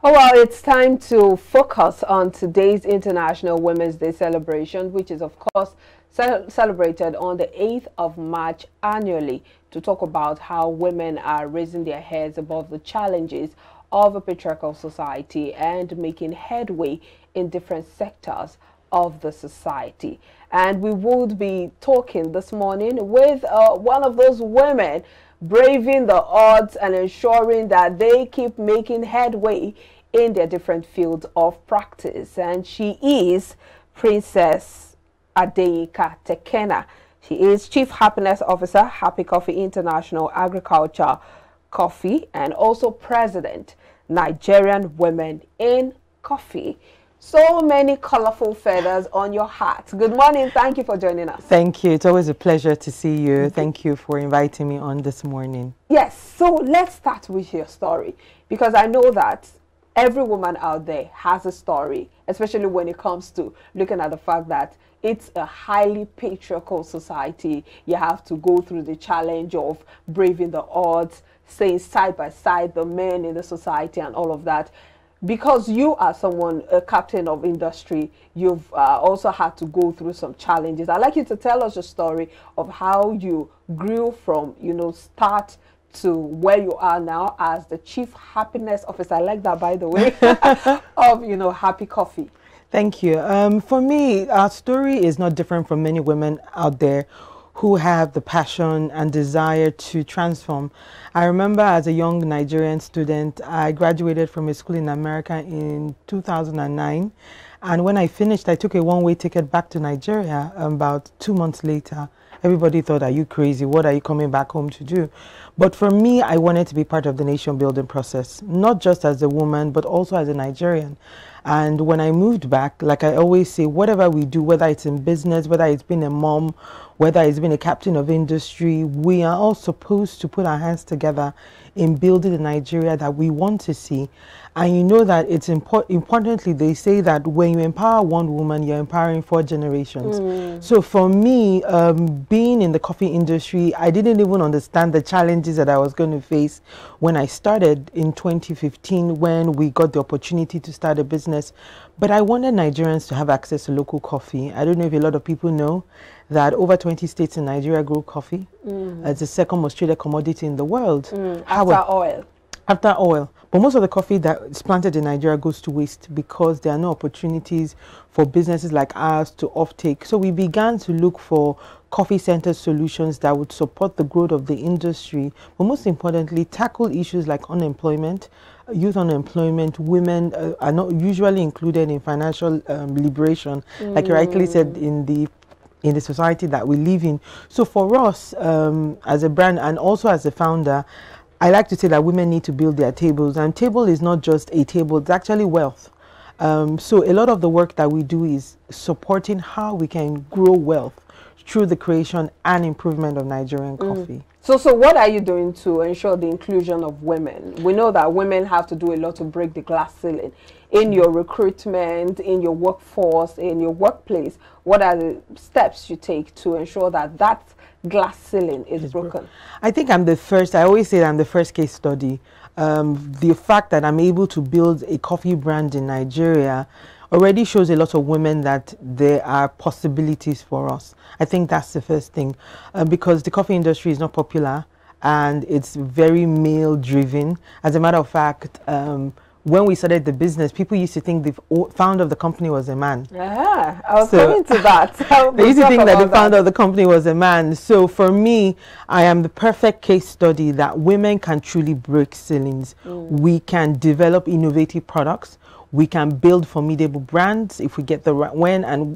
Oh, well, it's time to focus on today's International Women's Day celebration, which is, of course, celebrated on the 8th of March annually, to talk about how women are raising their heads above the challenges of a patriarchal society and making headway in different sectors of the society. And we would be talking this morning with one of those women braving the odds and ensuring that they keep making headway in their different fields of practice. And she is Princess Adeyinka Tekena. She is Chief Happiness Officer, Happy Coffee International Agriculture Coffee, and also President, Nigerian Women in Coffee. So many colorful feathers on your hat. Good morning. Thank you for joining us. Thank you. It's always a pleasure to see you. Thank you for inviting me on this morning. Yes. So let's start with your story, because I know that every woman out there has a story, especially when it comes to looking at the fact that it's a highly patriarchal society. You have to go through the challenge of braving the odds, staying side by side the men in the society and all of that. Because you are someone, a captain of industry, you've also had to go through some challenges. I'd like you to tell us your story of how you grew from, start to where you are now as the Chief Happiness Officer. I like that, by the way, of, Happy Coffee. Thank you. For me, our story is not different from many women out there who have the passion and desire to transform. I remember as a young Nigerian student, I graduated from a school in America in 2009. And when I finished, I took a one-way ticket back to Nigeria. About 2 months later, everybody thought, are you crazy? What are you coming back home to do? But for me, I wanted to be part of the nation building process, not just as a woman, but also as a Nigerian. And when I moved back, like I always say, whatever we do, whether it's in business, whether it's been a mom, whether it's been a captain of industry, we are all supposed to put our hands together in building the Nigeria that we want to see. And you know that it's importantly, they say that when you empower one woman, you're empowering 4 generations. So for me, being in the coffee industry, I didn't even understand the challenges that I was going to face when I started in 2015, when we got the opportunity to start a business. But I wanted Nigerians to have access to local coffee. I don't know if a lot of people know that over 20 states in Nigeria grow coffee. It's the second most traded commodity in the world. After oil. After oil. But most of the coffee that is planted in Nigeria goes to waste because there are no opportunities for businesses like ours to offtake. So we began to look for coffee-centered solutions that would support the growth of the industry, but most importantly, tackle issues like unemployment, youth unemployment. Women are not usually included in financial liberation, like you rightly said, in the society that we live in. So for us, as a brand and also as a founder, I like to say that women need to build their tables, and table is not just a table, it's actually wealth. So a lot of the work that we do is supporting how we can grow wealth through the creation and improvement of Nigerian coffee. So what are you doing to ensure the inclusion of women? We know that women have to do a lot to break the glass ceiling. In your recruitment, in your workforce, in your workplace, what are the steps you take to ensure that that glass ceiling is broken? I think I'm the first. I always say that I'm the first case study. The fact that I'm able to build a coffee brand in Nigeria already shows a lot of women that there are possibilities for us. I think that's the first thing, because the coffee industry is not popular and it's very male driven. As a matter of fact, when we started the business, people used to think the founder of the company was a man. Yeah, I was coming to that. They used to think that the founder of the company was a man. So for me, I am the perfect case study that women can truly break ceilings. We can develop innovative products. We can build formidable brands if we get the right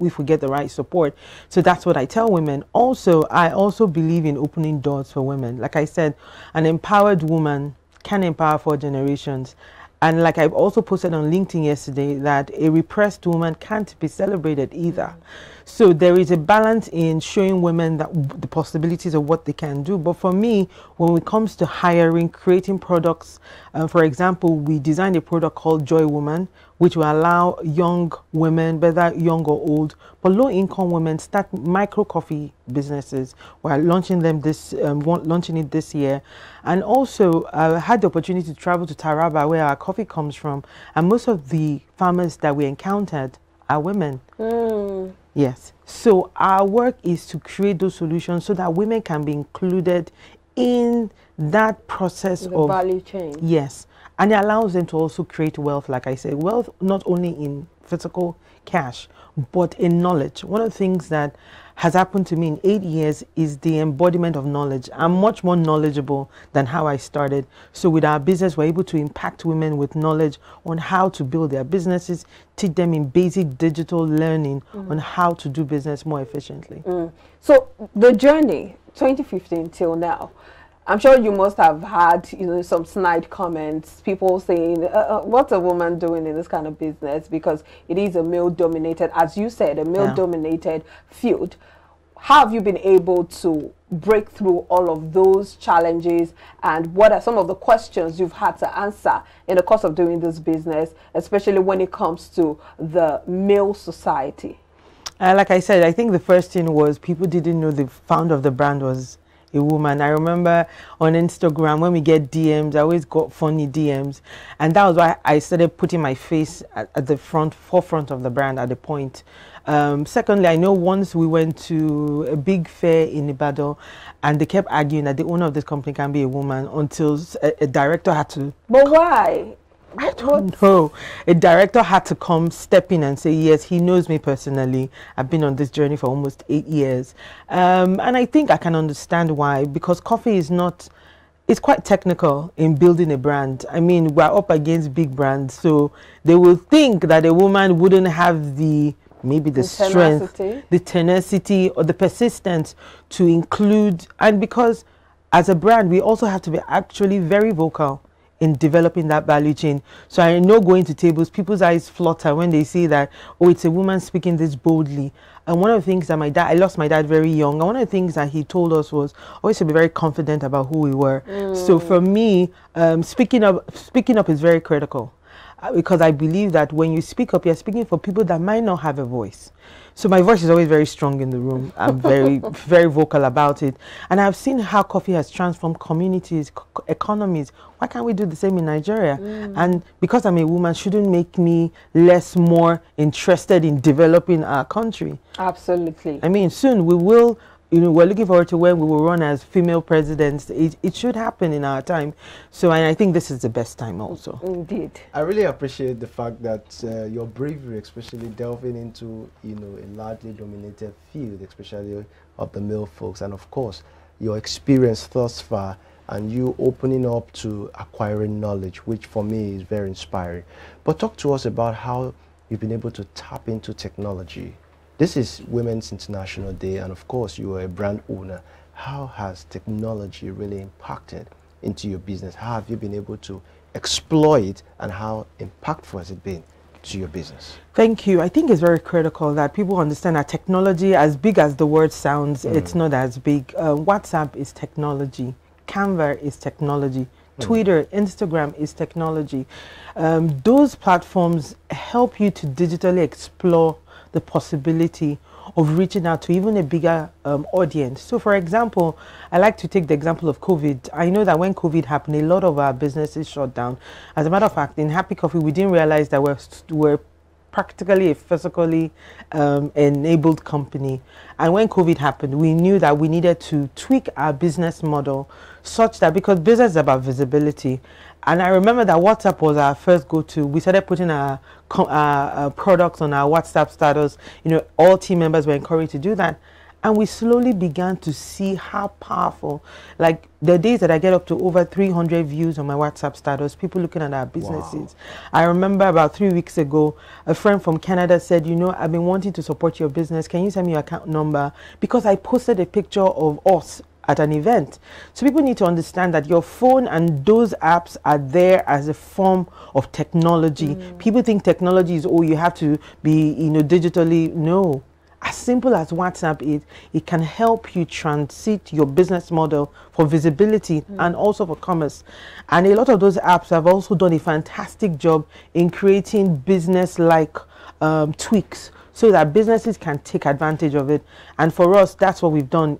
if we get the right support. So that's what I tell women. Also, I also believe in opening doors for women. Like I said, an empowered woman can empower 4 generations. And like I've also posted on LinkedIn yesterday, that a repressed woman can't be celebrated either. So there is a balance in showing women that the possibilities of what they can do. But for me, when it comes to hiring, creating products, for example, we designed a product called Joy Woman, which will allow young women, whether young or old, but low-income women, start micro coffee businesses. We're launching them launching it this year. And also, I had the opportunity to travel to Taraba, where our coffee comes from, and most of the farmers that we encountered are women. Yes. So our work is to create those solutions so that women can be included in that process of value chain. Yes. And it allows them to also create wealth, like I said, wealth not only in physical cash, but in knowledge. One of the things that has happened to me in 8 years is the embodiment of knowledge. I'm much more knowledgeable than how I started. So with our business, we're able to impact women with knowledge on how to build their businesses, teach them in basic digital learning on how to do business more efficiently. So the journey, 2015 till now, I'm sure you must have had, some snide comments, people saying, what's a woman doing in this kind of business? Because it is a male-dominated, as you said, a male-dominated field. How have you been able to break through all of those challenges, and what are some of the questions you've had to answer in the course of doing this business, especially when it comes to the male society? Like I said, I think the first thing was people didn't know the founder of the brand was a woman. I remember on Instagram when we get DMs, I always got funny DMs, and that was why I started putting my face at the forefront of the brand at the point. Secondly, I know once we went to a big fair in Ibadan, and they kept arguing that the owner of this company can be a woman until a director had to. But why? I don't know. A director had to come, step in and say, yes, he knows me personally. I've been on this journey for almost 8 years. And I think I can understand why, because coffee is not, it's quite technical in building a brand. I mean, we're up against big brands, so they will think that a woman wouldn't have maybe the strength, the tenacity, or the persistence to include. And because as a brand, we also have to be actually very vocal in developing that value chain. So I know going to tables, people's eyes flutter when they see that, oh, it's a woman speaking this boldly. And one of the things that I lost my dad very young, and one of the things that he told us was always to be very confident about who we were. So for me, speaking up is very critical. Because I believe that when you speak up, you're speaking for people that might not have a voice. So my voice is always very strong in the room. I'm very, very vocal about it. And I've seen how coffee has transformed communities, economies. Why can't we do the same in Nigeria? And because I'm a woman, shouldn't make me more interested in developing our country. Absolutely. I mean, soon we will. We're looking forward to when we will run as female presidents. It should happen in our time. So, and I think this is the best time also. Indeed. I really appreciate the fact that your bravery, especially delving into, a largely dominated field, especially of the male folks, and of course, your experience thus far, and you opening up to acquiring knowledge, which for me is very inspiring. But talk to us about how you've been able to tap into technology. This is Women's International Day, and of course, you are a brand owner. How has technology really impacted into your business? How have you been able to exploit, and how impactful has it been to your business? Thank you. I think it's very critical that people understand that technology, as big as the word sounds, it's not as big. WhatsApp is technology. Canva is technology. Twitter, Instagram is technology. Those platforms help you to digitally explore the possibility of reaching out to even a bigger audience. So for example, I like to take the example of COVID. I know that when COVID happened, a lot of our businesses shut down. As a matter of fact, in Happy Coffee, we didn't realize that we're practically a physically enabled company. And when COVID happened, we knew that we needed to tweak our business model such that, because business is about visibility. And I remember that WhatsApp was our first go-to. We started putting our products on our WhatsApp status. All team members were encouraged to do that. And we slowly began to see how powerful, like the days that I get up to over 300 views on my WhatsApp status, people looking at our businesses. Wow. I remember about 3 weeks ago, a friend from Canada said, I've been wanting to support your business. Can you send me your account number? Because I posted a picture of us at an event. So people need to understand that your phone and those apps are there as a form of technology. People think technology is, you have to be, digitally. No. as simple as WhatsApp is, it can help you transit your business model for visibility and also for commerce. And a lot of those apps have also done a fantastic job in creating business-like tweaks so that businesses can take advantage of it. And for us, that's what we've done.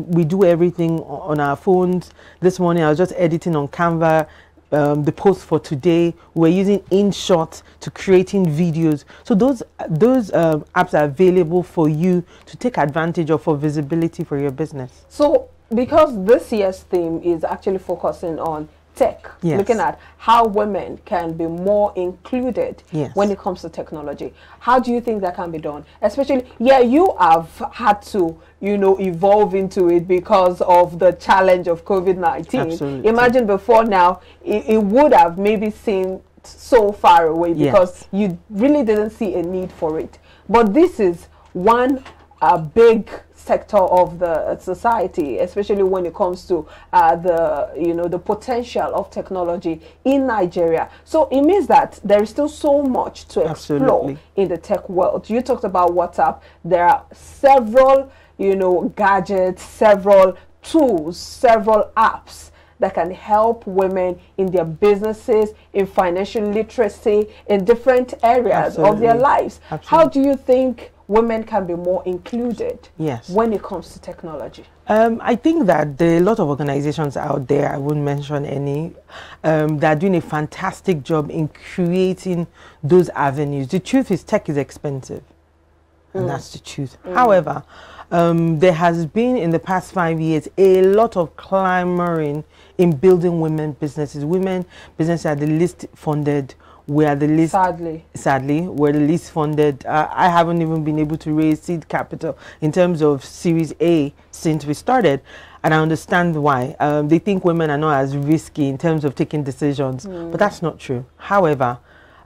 We do everything on our phones. This morning, I was just editing on Canva the post for today. We're using InShot to creating videos. So those apps are available for you to take advantage of for visibility for your business. So because this year's theme is actually focusing on tech, yes, looking at how women can be more included, yes, when it comes to technology. How do you think that can be done? Especially, yeah, you have had to, you know, evolve into it because of the challenge of COVID-19. Absolutely. Imagine before now, it would have maybe seemed so far away because, yes, you really didn't see a need for it. But this is one big sector of the society, especially when it comes to the potential of technology in Nigeria. So it means that there is still so much to explore, absolutely, in the tech world. You talked about WhatsApp. There are several, you know, gadgets, several tools, several apps that can help women in their businesses, in financial literacy, in different areas, absolutely, of their lives. Absolutely. How do you think women can be more included, yes, when it comes to technology? I think that there are a lot of organizations out there, I wouldn't mention any, that are doing a fantastic job in creating those avenues. The truth is tech is expensive, and that's the truth. However, there has been in the past 5 years a lot of clamoring in building women businesses. Women businesses are the least funded. We are the least, sadly, we're the least funded. I haven't even been able to raise seed capital in terms of Series A since we started. And I understand why. They think women are not as risky in terms of taking decisions, but that's not true. However,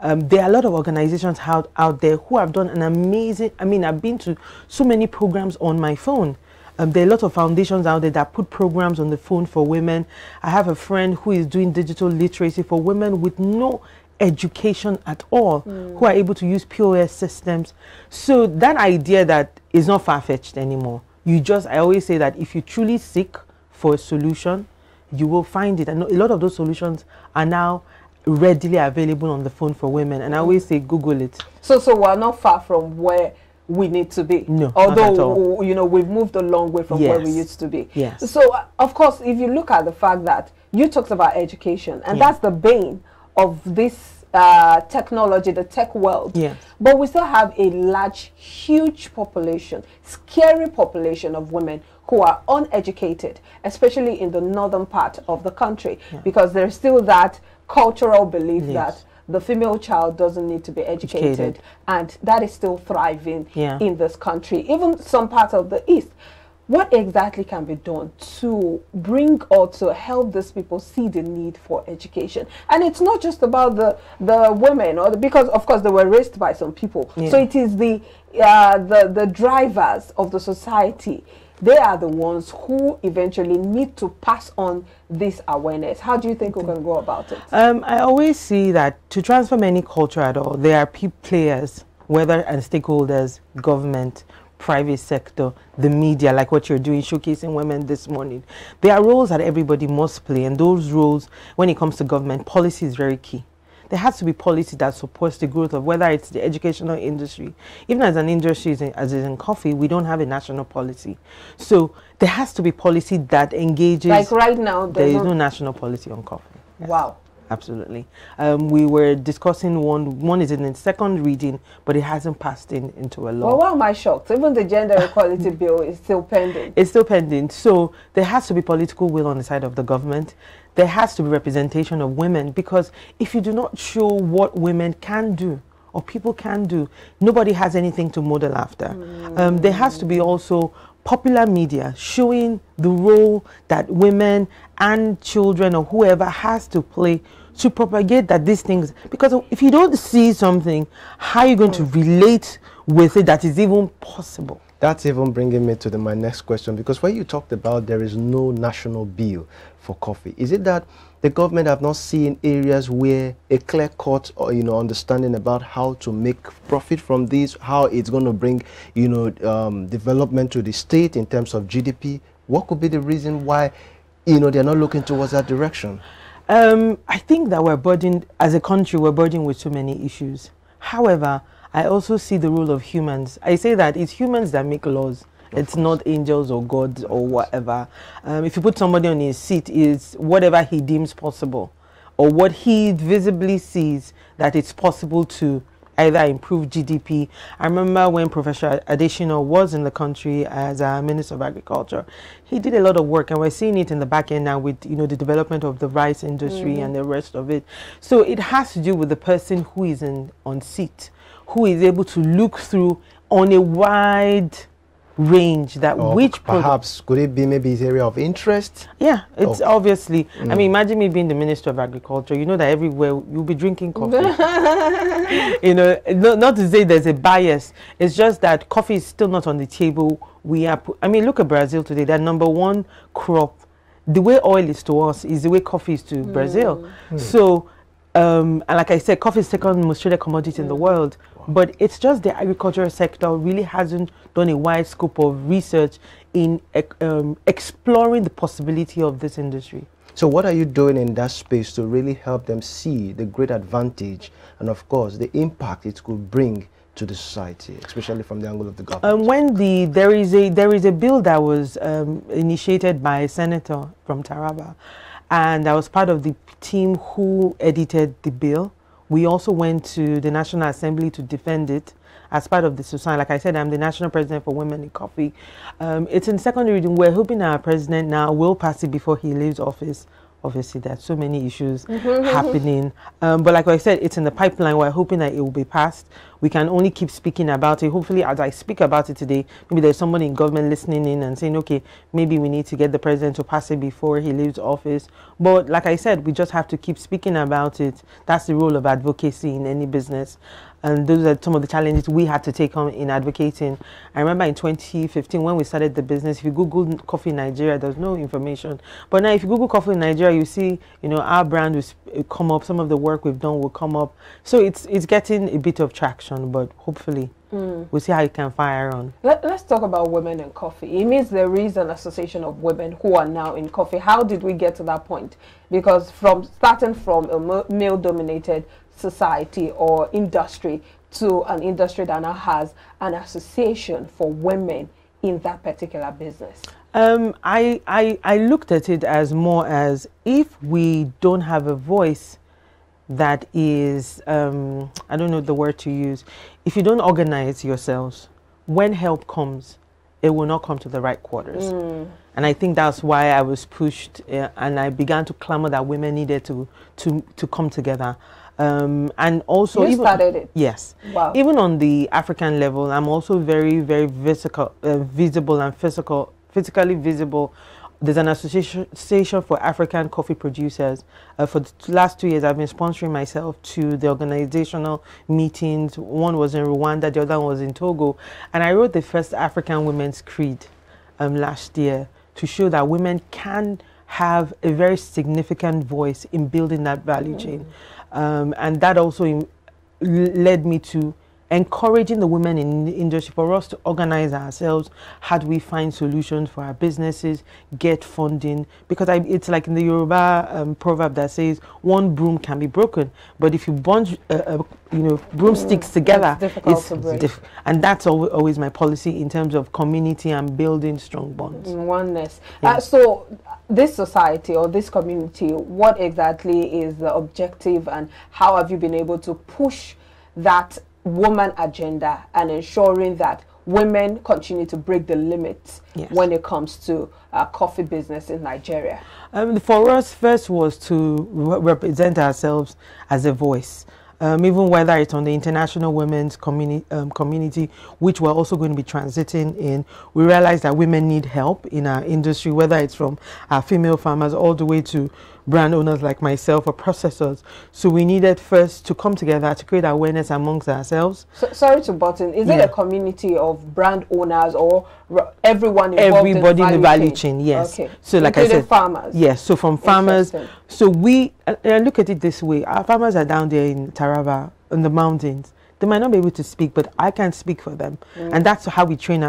there are a lot of organizations out there who have done an amazing, I mean, I've been to so many programs on my phone. There are a lot of foundations out there that put programs on the phone for women. I have a friend who is doing digital literacy for women with no education at all, who are able to use POS systems. So that idea that is not far-fetched anymore. I always say that if you truly seek for a solution, you will find it. And a lot of those solutions are now readily available on the phone for women. And I always say, Google it. So we're not far from where we need to be. No, although, you know, we've moved a long way from where we used to be. Yes. So, of course, if you look at the fact that you talked about education, and that's the bane of this technology, the tech world. Yes. But we still have a large, huge population, scary population of women who are uneducated, especially in the northern part of the country, because there's still that cultural belief that the female child doesn't need to be educated, and that is still thriving in this country, even some parts of the East. What exactly can be done to bring or to help these people see the need for education? And it's not just about the women, because of course they were raised by some people. So it is the drivers of the society. They are the ones who eventually need to pass on this awareness. How do you think we can go about it? I always see that to transform any culture at all, there are players, whether and stakeholders, government, private sector, the media, like what you're doing, showcasing women this morning. There are roles that everybody must play, and those roles, when it comes to government, policy is very key. There has to be policy that supports the growth of whether it's the educational industry. Even as an industry, as is in coffee, we don't have a national policy. So there has to be policy that engages. Like right now, there is no national policy on coffee. Yes. Wow. Absolutely. We were discussing one is in its second reading, but it hasn't passed into a law. Well, why am I shocked? Even the gender equality bill is still pending. It's still pending. So there has to be political will on the side of the government. There has to be representation of women, because if you do not show what women can do or people can do, nobody has anything to model after. There has to be also popular media showing the role that women and children or whoever has to play to propagate that these things, because if you don't see something, how are you going to relate with it that is even possible? That's even bringing me to my next question, because when you talked about there is no national bill for coffee, is it that the government have not seen areas where a clear-cut or understanding about how to make profit from this, how it's going to bring development to the state in terms of GDP? What could be the reason why they're not looking towards that direction? I think that we're burdened, as a country, we're burdened with so many issues. However, I also see the role of humans. I say that it's humans that make laws. It's not angels or gods or whatever. If you put somebody on his seat, is whatever he deems possible or what he visibly sees that it's possible to either improve GDP. I remember when Professor Adesina was in the country as a Minister of Agriculture, he did a lot of work, and we're seeing it in the back end now with the development of the rice industry and the rest of it. So it has to do with the person who is on seat, who is able to look through on a wide range that perhaps could it be maybe his area of interest? Yeah, it's obviously. I mean, imagine me being the Minister of Agriculture. You know that everywhere you'll be drinking coffee. Not to say there's a bias. It's just that coffee is still not on the table. I mean, look at Brazil today. Their #1 crop, the way oil is to us is the way coffee is to Brazil. So, and like I said, coffee is the second most traded commodity in the world. But it's just the agricultural sector really hasn't done a wide scope of research in exploring the possibility of this industry. So what are you doing in that space to really help them see the great advantage and, of course, the impact it could bring to the society, especially from the angle of the government? There is a bill that was initiated by a senator from Taraba, and I was part of the team who edited the bill. We also went to the National Assembly to defend it as part of the society. Like I said, I'm the National President for Women in Coffee. It's in second reading. We're hoping our president now will pass it before he leaves office. Obviously, there's so many issues happening. But like I said, it's in the pipeline. We're hoping that it will be passed. We can only keep speaking about it. Hopefully, as I speak about it today, maybe there's somebody in government listening in and saying, okay, maybe we need to get the president to pass it before he leaves office. But like I said, we just have to keep speaking about it. That's the role of advocacy in any business. And those are some of the challenges we had to take on in advocating. I remember in 2015 when we started the business, if you Google coffee in Nigeria, there's no information. But now if you Google coffee in Nigeria, you see, our brand will come up, some of the work we've done will come up. So it's getting a bit of traction, but hopefully we'll see how it can fire on. Let's talk about women in coffee. It means there is an association of women who are now in coffee. How did we get to that point? Because starting from a male-dominated society or industry to an industry that now has an association for women in that particular business? I looked at it as more as if we don't have a voice that is, I don't know the word to use, if you don't organize yourselves, when help comes, it will not come to the right quarters. And I think that's why I was pushed and I began to clamor that women needed to come together. And also you started it? Yes. Wow. Even on the African level, I'm also very, very visible and physically visible. There's an association for African coffee producers. For the last 2 years, I've been sponsoring myself to the organizational meetings. One was in Rwanda, the other one was in Togo. And I wrote the first African Women's Creed last year to show that women can have a very significant voice in building that value chain. And that also led me to encouraging the women in the industry for us to organize ourselves. How do we find solutions for our businesses, get funding? Because it's like in the Yoruba proverb that says, one broom can be broken, but if you bunch broomsticks together, it's difficult to break. And that's always my policy in terms of community and building strong bonds. Oneness. Yeah. So this society or this community, what exactly is the objective and how have you been able to push that woman agenda and ensuring that women continue to break the limits when it comes to coffee business in Nigeria? For us, first was to represent ourselves as a voice. Even whether it's on the international women's community, which we're also going to be transiting in, we realize that women need help in our industry, whether it's from our female farmers all the way to brand owners like myself or processors. So we needed first to come together to create awareness amongst ourselves. So, sorry to butt in. Is it a community of brand owners or everyone involved Everybody in the value chain? Yes. Okay. So like I said, farmers. Yes. So from farmers. So we look at it this way. Our farmers are down there in Taraba, in the mountains. They might not be able to speak, but I can speak for them. And that's how we train,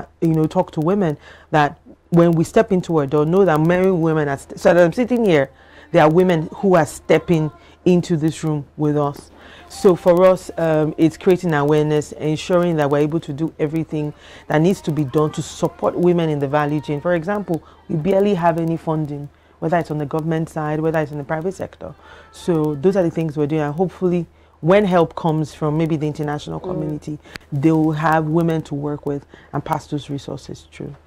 talk to women, that when we step into a door, know that many women are, so that I'm sitting here, there are women who are stepping into this room with us. So for us, it's creating awareness, ensuring that we're able to do everything that needs to be done to support women in the value chain. For example, we barely have any funding, whether it's on the government side, whether it's in the private sector. So those are the things we're doing, and hopefully when help comes from maybe the international community, they will have women to work with and pass those resources through.